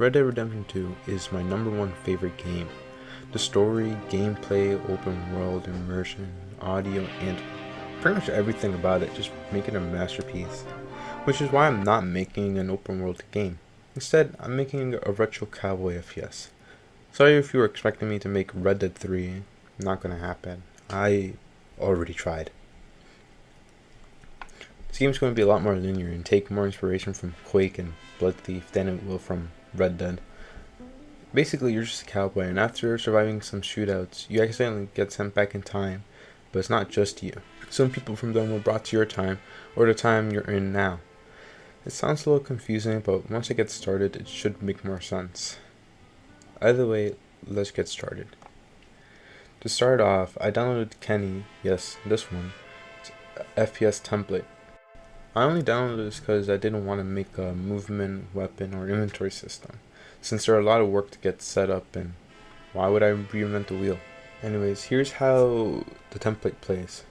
Red Dead Redemption 2 is my #1 favorite game. The story, gameplay, open world, immersion, audio, and pretty much everything about it just make it a masterpiece. Which is why I'm not making an open world game. Instead, I'm making a Retro Cowboy FPS. Sorry if you were expecting me to make Red Dead 3. Not gonna happen. I already tried. This game's going to be a lot more linear and take more inspiration from Quake and Bloodthief than it will from Red Dead. Basically, you're just a cowboy, and after surviving some shootouts, you accidentally get sent back in time, but it's not just you. Some people from them were brought to your time, or the time you're in now. It sounds a little confusing, but once it gets started, it should make more sense. Either way, let's get started. To start off, I downloaded Kenny, yes, this one, FPS template. I only downloaded this because I didn't want to make a movement, weapon, or inventory system, since there are a lot of work to get set up, and why would I reinvent the wheel? Anyways, here's how the template plays.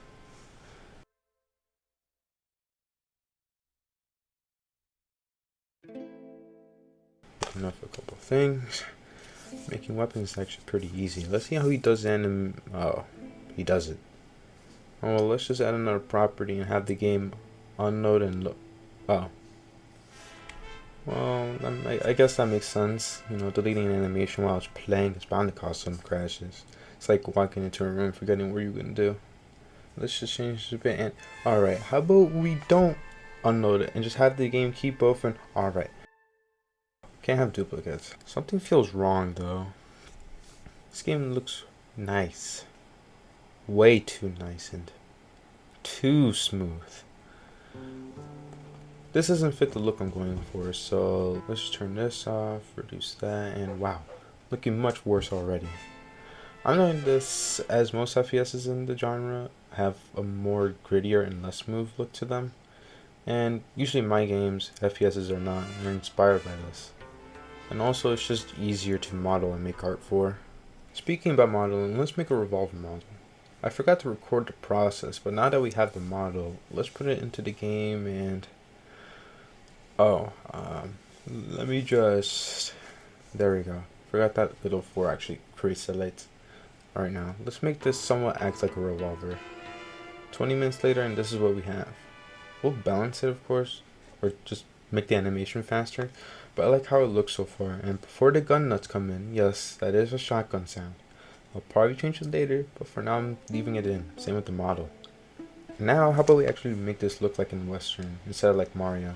Enough a couple things. Making weapons is actually pretty easy. Let's see how he does it. Oh, he does it. Oh, well, let's just add another property and have the game unload and look. Oh. Well, I guess that makes sense. You know, deleting an animation while it's playing is bound to cause some crashes. It's like walking into a room forgetting what you're going to do. Let's just change this a bit. And alright, how about we don't unload it and just have the game keep open? Alright. Can't have duplicates. Something feels wrong though. This game looks nice. Way too nice and too smooth. This doesn't fit the look I'm going for, so let's just turn this off, reduce that, and wow, looking much worse already. I'm knowing this as most FPSs in the genre have a more grittier and less smooth look to them, and usually my games, FPSs are not, and are inspired by this. And also it's just easier to model and make art for. Speaking about modeling, let's make a revolver model. I forgot to record the process, but now that we have the model, let's put it into the game and let me just, there we go. Forgot that little 4 actually creates the lights. Alright, now let's make this somewhat act like a revolver. 20 minutes later, and this is what we have. We'll balance it, of course, or just make the animation faster, but I like how it looks so far. And before the gun nuts come in, yes, that is a shotgun sound. I'll probably change it later, but for now I'm leaving it in. Same with the model. Now, how about we actually make this look like in Western instead of like Mario?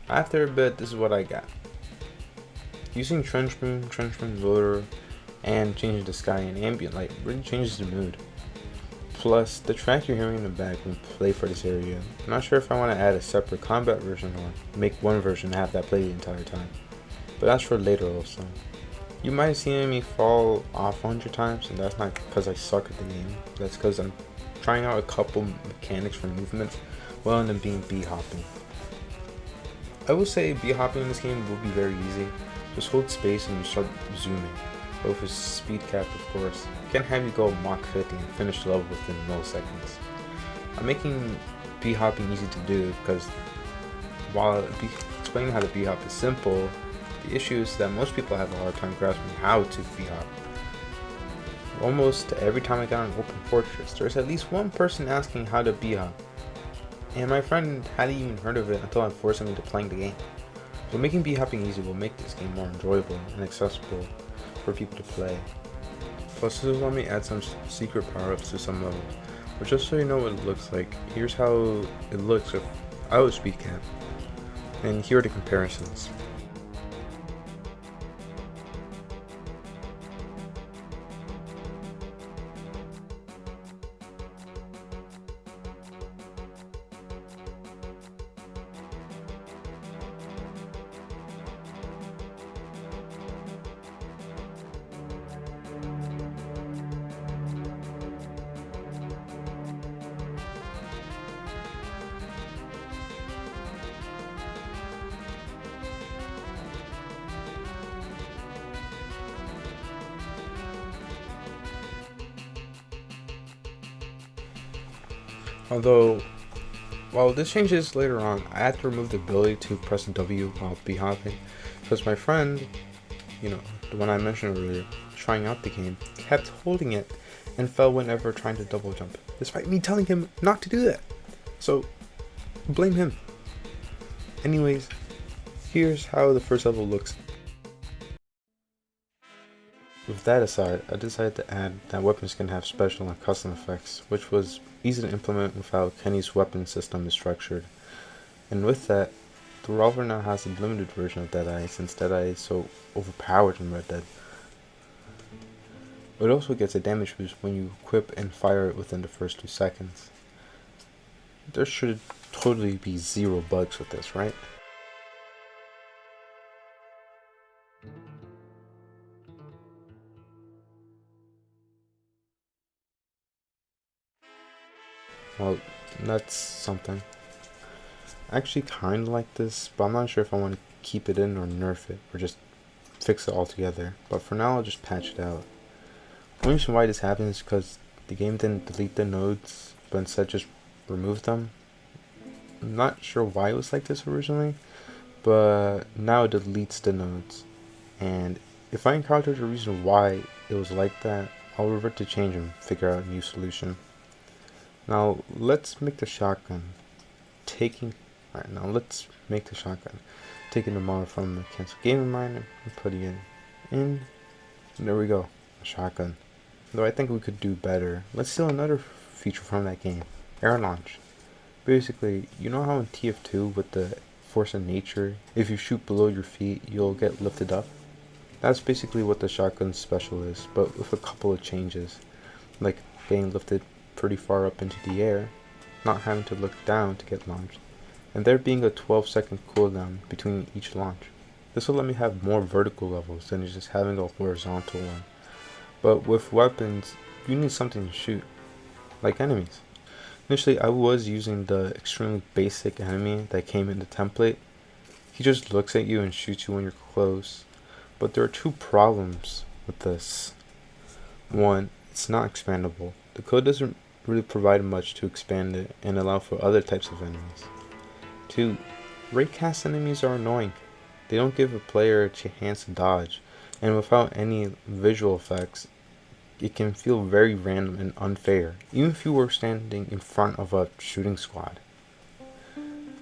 After a bit, this is what I got. Using trench room loader, and changing the sky and ambient light really changes the mood. Plus, the track you're hearing in the back when play for this area. I'm not sure if I want to add a separate combat version or make one version and have that play the entire time. But that's for later also. You might have seen me fall off 100 times, and that's not because I suck at the game. That's because I'm trying out a couple mechanics for movement, well, and then being b-hopping. I will say b-hopping in this game will be very easy. Just hold space and you start zooming. But with a speed cap, of course, I can't have you go Mach 50 and finish the level within milliseconds. I'm making b-hopping easy to do because while explaining how to b-hop is simple, the issue is that most people have a hard time grasping how to b-hop. Almost every time I got an open fortress, there's at least one person asking how to b-hop. And my friend hadn't even heard of it until I forced him into playing the game. So making b-hopping easy will make this game more enjoyable and accessible for people to play. Plus, this will let me add some secret power-ups to some levels. But just so you know what it looks like, here's how it looks if I was speed cap. And here are the comparisons. Although, while this changes later on, I had to remove the ability to press W while b-hopping, Because my friend, the one I mentioned earlier, trying out the game, kept holding it and fell whenever trying to double jump, despite me telling him not to do that. So, blame him. Anyways, here's how the first level looks. With that aside, I decided to add that weapons can have special and custom effects, which was easy to implement with how Kenny's weapon system is structured. And with that, the revolver now has a limited version of Deadeye, since Deadeye is so overpowered in Red Dead. It also gets a damage boost when you equip and fire it within the first 2 seconds. There should totally be zero bugs with this, right? Well, that's something. I actually kinda like this, but I'm not sure if I want to keep it in or nerf it, or just fix it altogether. But for now, I'll just patch it out. The only reason why this happens is because the game didn't delete the nodes, but instead just removed them. I'm not sure why it was like this originally, but now it deletes the nodes. And if I encounter a reason why it was like that, I'll revert to change and figure out a new solution. Now let's make the shotgun. Taking the model from the cancel game reminder and putting it in. And there we go, a shotgun. Though I think we could do better. Let's steal another feature from that game, air launch. Basically, you know how in TF2 with the force of nature, if you shoot below your feet, you'll get lifted up? That's basically what the shotgun special is, but with a couple of changes, like being lifted pretty far up into the air, not having to look down to get launched, and there being a 12-second cooldown between each launch. This will let me have more vertical levels than just having a horizontal one. But with weapons, you need something to shoot, like enemies. Initially, I was using the extremely basic enemy that came in the template. He just looks at you and shoots you when you're close. But there are 2 problems with this. One, it's not expandable. The code doesn't really provide much to expand it and allow for other types of enemies. 2, raycast enemies are annoying. They don't give a player a chance to dodge, and without any visual effects, it can feel very random and unfair, even if you were standing in front of a shooting squad.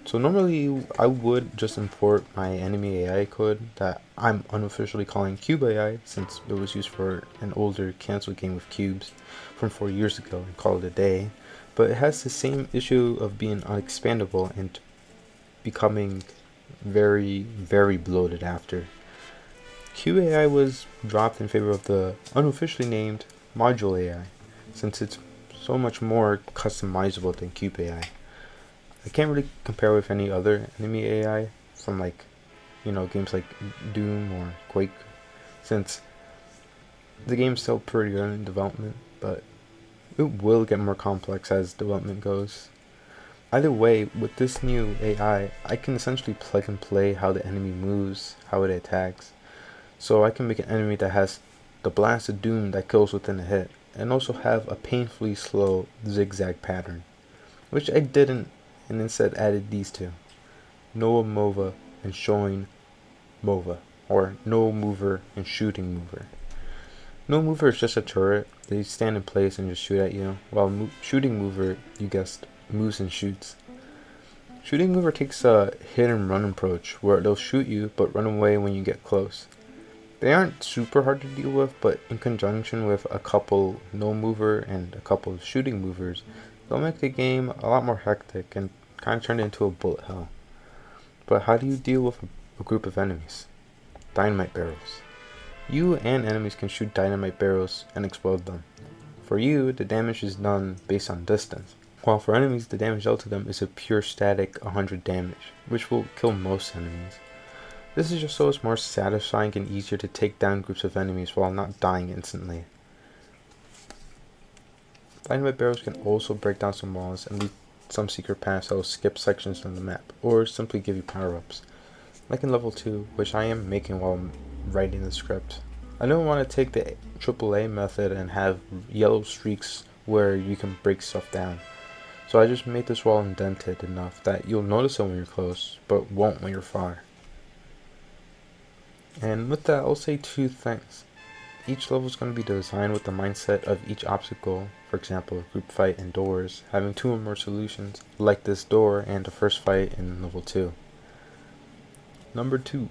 So normally I would just import my enemy AI code that I'm unofficially calling Cube AI, since it was used for an older cancel game with cubes from 4 years ago, and call it a day. But it has the same issue of being unexpandable and becoming very, very bloated after. Cube AI was dropped in favor of the unofficially named Module AI, since it's so much more customizable than Cube AI. I can't really compare with any other enemy AI from games like Doom or Quake, since the game's still pretty early in development, but it will get more complex as development goes. Either way, with this new AI, I can essentially plug and play how the enemy moves, how it attacks. So I can make an enemy that has the blast of doom that kills within a hit, and also have a painfully slow zigzag pattern, which I didn't, and instead added these 2, Noah Mova and Showing Mova, or No Mover and Shooting Mover. No Mover is just a turret. They stand in place and just shoot at you, while Shooting Mover, you guessed, moves and shoots. Shooting Mover takes a hit and run approach, where they'll shoot you but run away when you get close. They aren't super hard to deal with, but in conjunction with a couple No Mover and a couple of Shooting Movers, they'll make the game a lot more hectic and kind of turn it into a bullet hell. But how do you deal with a group of enemies? Dynamite barrels. You and enemies can shoot dynamite barrels and explode them. For you, the damage is done based on distance, while for enemies, the damage dealt to them is a pure static 100 damage, which will kill most enemies. This is just so it's more satisfying and easier to take down groups of enemies while not dying instantly. Dynamite barrels can also break down some walls and lead some secret paths that will skip sections of the map, or simply give you power-ups, like in level 2, which I am making while I'm writing the script. I don't want to take the AAA method and have yellow streaks where you can break stuff down, so I just made this wall indented enough that you'll notice it when you're close, but won't when you're far. And with that, I'll say two things. Each level is going to be designed with the mindset of each obstacle, for example, a group fight and doors, having 2 or more solutions, like this door and the first fight in level 2. Number 2,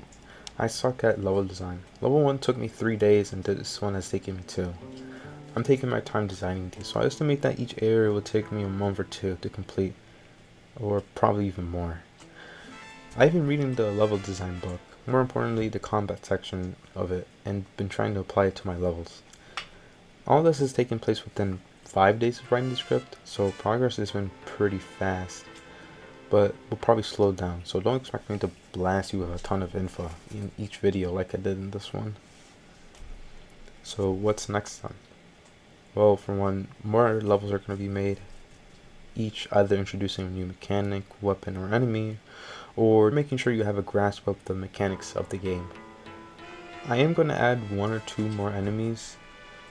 I suck at level design. Level 1 took me 3 days and this one has taken me 2. I'm taking my time designing these, so I estimate that each area will take me a month or 2 to complete, or probably even more. I've been reading the level design book, more importantly the combat section of it, and been trying to apply it to my levels. All this has taken place within 5 days of writing the script, so progress has been pretty fast, but will probably slow down, so don't expect me to blast you with a ton of info in each video like I did in this one. So what's next then? Well, for one, more levels are going to be made, each either introducing a new mechanic, weapon, or enemy, or making sure you have a grasp of the mechanics of the game. I am going to add 1 or 2 more enemies,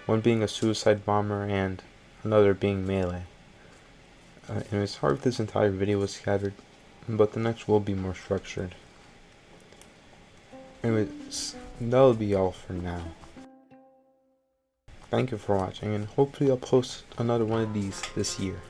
one being a suicide bomber and another being melee. Anyways, sorry if this entire video was scattered, but the next will be more structured. Anyways, that'll be all for now. Thank you for watching, and hopefully I'll post another one of these this year.